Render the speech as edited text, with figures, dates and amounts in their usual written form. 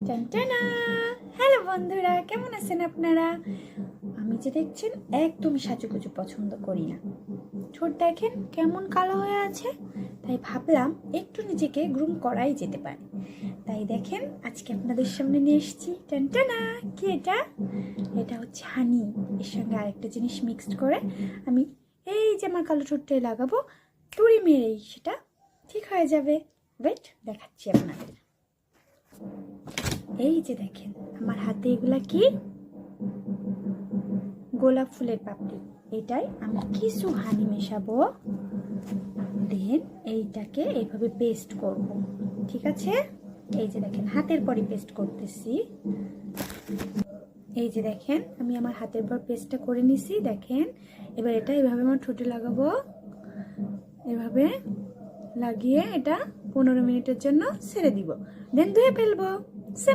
টানটানা! Hello বন্ধুরা, কেমন আছেন আপনারা? আমি যে দেখছেন একদমই সাজুগুজু পছন্দ করি না। ঠোঁট দেখেন কেমন কালো হয়ে আছে, তাই ভাবলাম একটু নিজেকে গ্রুম করাই যেতে পারে। তাই দেখেন আজকে আপনাদের সামনে নিয়ে এসেছি টানটানা। কি এটা? এটা হচ্ছে হানি। এর সঙ্গে আরেকটা জিনিস মিক্সড করে আমি এই যে আমার কালো ঠোঁটটাই লাগাবো, তুড়ি মেরেই সেটা ঠিক হয়ে যাবে। ওয়েট, দেখাচ্ছি আপনাদের। এই যে দেখেন আমার হাতে এগুলা কি? গোলাপ ফুলের পাপড়ি। এটাই আমি কিছু হানি মেশাবো, দেন এইটাকে এইভাবে পেস্ট করব। ঠিক আছে, এই যে দেখেন হাতের পরই পেস্ট করতেছি। এই যে দেখেন আমি আমার হাতের পর পেস্টটা করে নিছি। দেখেন এবার এটা এভাবে আমার ঠোঁটে লাগাবো, এভাবে লাগিয়ে এটা 15 মিনিটের জন্য ছেড়ে দিব, দেন ধুয়ে ফেলবো।